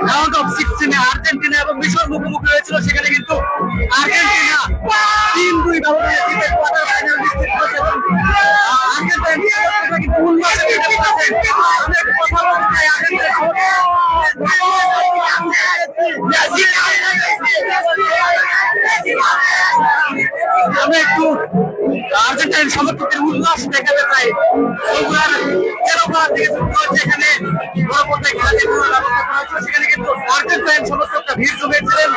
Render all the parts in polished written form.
Round of 16 Argentina এবং মিশর মুখোমুখি হয়েছিল, সেখানে কিন্তু আর্জেন্টিনা 3-2 ব্যবধানে জিতে কোয়ার্টার ফাইনাল নিশ্চিত করেছে এবং আর্জেন্টিনা কিন্তু উল্লাসে মেতে পড়েছে। আমি একটু কথা বলতে চাই আমি একটু আর্জেন্টিনার সমর্থকদের উল্লাস দেখাতে চাই। যেখানে সেখানে কিন্তু আর্জেন্টাইন সমর্থকরা ভিড় জমিয়েছিলেন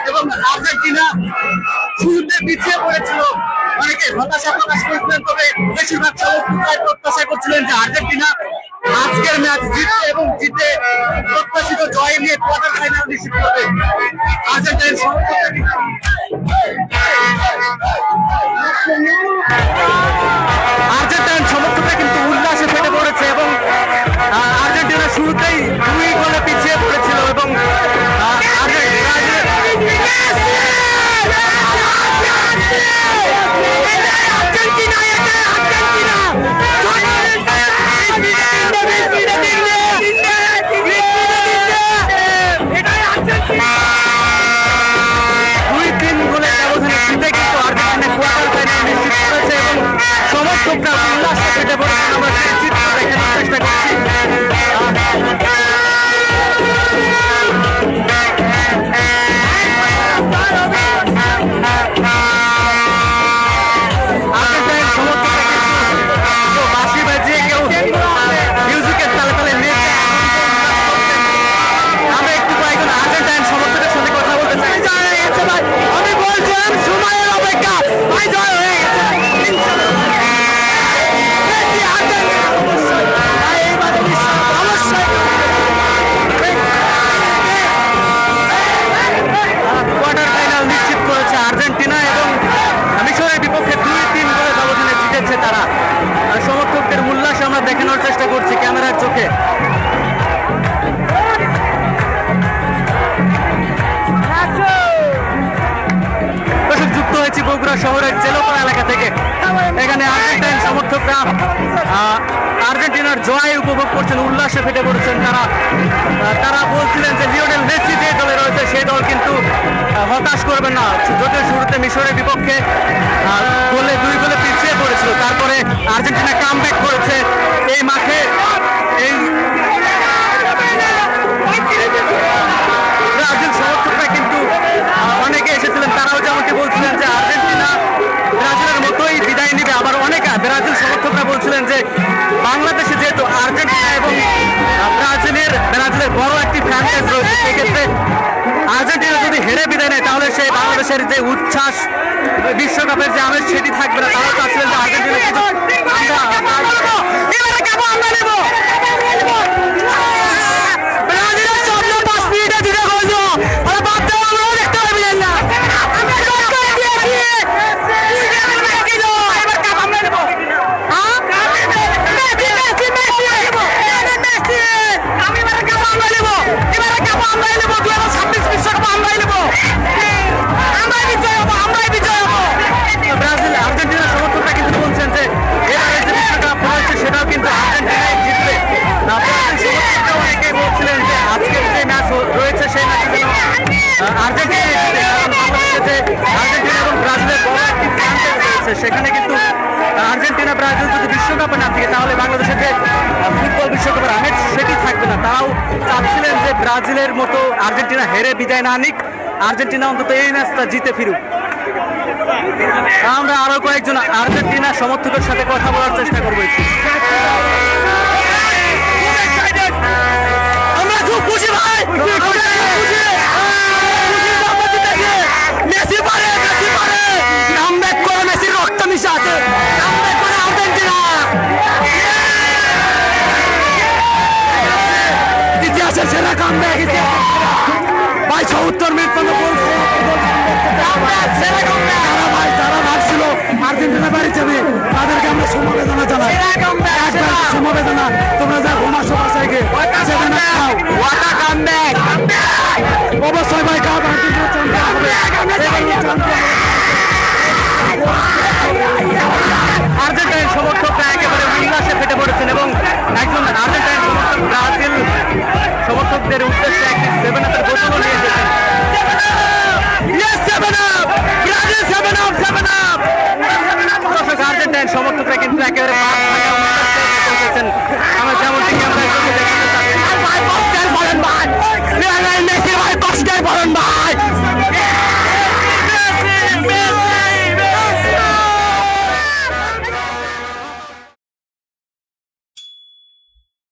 এবং আর্জেন্টিনা শুরুতে পিছিয়ে পড়েছিল, অনেকে হতাশা প্রকাশ করেছিলেন, তবে বেশিরভাগ সমর্থকরাই প্রত্যাশা করছিলেন যে আর্জেন্টিনা আজকের ম্যাচ জিতবে এবং জিতে প্রত্যাশিত জয় নিয়ে কোয়ার্টার ফাইনাল নিশ্চিত করবে। আর্জেন্টাইন সমর্থকরা কিন্তু উল্লাসে ফেটে পড়েছে এবং আর্জেন্টিনা শুরুতেই 2 গোলে পিছিয়ে পড়েছিল এবং সমর্থকরা উল্লাসে ফেটে পড়েছেন। আমরা সেই চিত্র দেখানোর চেষ্টা করছি। বাঁশি বাজিয়ে কেউ মিউজিকের তালে তালে নেচে আমরা একটু কয়েকজন আর্জেন্টাইন সমর্থকের সাথে কথা বলতে চাই। আমি বলছিলাম সময়ের অপেক্ষা ভাই জয় হয়ে গেছে। কোয়ার্টার ফাইনাল নিশ্চিত করেছে আর্জেন্টিনা এবং মিশরের বিপক্ষে 2-3 গোলে ব্যবধানে জিতেছে তারা। সমর্থকদের উল্লাস আমরা দেখানোর চেষ্টা করছি ক্যামেরার চোখে। যুক্ত হয়েছি বগুড়া শহরের জেলোপাড়া এলাকা থেকে। এখানে আর্জেন্টাইন সমর্থকরা আর্জেন্টিনার জয় উপভোগ করছেন, উল্লাসে ফেটে পড়েছেন। তারা বলছিলেন যে লিওনেল মেসি যে দলে রয়েছে সেই দল কিন্তু হতাশ করবে না। যদিও শুরুতে মিশরের বিপক্ষে 2 গোলে পিছিয়ে পড়েছিল, তারপরে আর্জেন্টিনা কামব্যাক করেছে এই মাঠে। এই ব্রাজিল সমর্থকরা কিন্তু অনেকে এসেছিলেন, তারাও যেমনটি বলছিলেন যে আর্জেন্টিনা ব্রাজিলের মতোই বিদায় নিবে। আবার অনেকে ব্রাজিল সমর্থকরা বলছিলেন যে বাংলাদেশে যেহেতু আর্জেন্টিনা এবং ব্রাজিলের বড় একটি ফ্যান বেস রয়েছে, সেক্ষেত্রে আর্জেন্টিনা যদি হেরে বিদায় নেয় তাহলে সেই বাংলাদেশের যে উচ্ছ্বাস, বিশ্বকাপের যে আমেজ সেটি থাকবে না। তারাও চাচ্ছিলেন যে আর্জেন্টিনা কিন্তু আর্জেন্টিনা সমর্থকরা কিন্তু বলছেন যে এবারে যে বিশ্বকাপ রয়েছে সেটাও কিন্তু আর্জেন্টিনাই জিতবে। সমর্থকরা অনেকেই বলছিলেন যে আজকের যে ম্যাচ রয়েছে সেই ম্যাচে যেন আর্জেন্টিনাই জিতবে, কারণ বাংলাদেশে যে আর্জেন্টিনা এবং ব্রাজিলের বড় একটি ফ্যান বেস রয়েছে, সেখানে কিন্তু আর্জেন্টিনা ব্রাজিল যদি বিশ্বকাপে না থাকে তাহলে বাংলাদেশের যে ফুটবল বিশ্বকাপের আমেজ সেটি থাকবে না। তারাও চাচ্ছিলেন যে ব্রাজিলের মতো আর্জেন্টিনা হেরে বিদায় না নিক, আর্জেন্টিনা অন্তত এই ম্যাচটা জিতে ফিরুক। আমরা আরো কয়েকজন আর্জেন্টিনা সমর্থকের সাথে কথা বলার চেষ্টা করবো। আমরা খুব খুশি ভাই, মেসি পারে, কামব্যাক করে মেসির রক্ত মিশে আছে, কামব্যাক করে আর্জেন্টিনা ইতিহাসের সেরা কামব্যাক ভাই। ৭০ মিনিট পর্যন্ত বলছে যারা ভাবছিল আর্জেন্টিনা বাড়ি যাবে তাদেরকে আমরা সমবেদনা জানাই। সমবেদনা তোমরা যা ঘুমাসো বাসায় গিয়ে অবশ্যই ভাই কাপ আর্জেন্টাইন সমর্থকরা একেবারে উল্লাসে ফেটে পড়েছেন এবং একজন আর্জেন্টাইন সমর্থক ব্রাজিল সমর্থকদের সমর্থকদের উদ্দেশ্যে একটি 7-Up-এর বোতলও নিয়ে এসেছেন। দর্শক, আর্জেন্টাইন সমর্থকরা কিন্তু একেবারে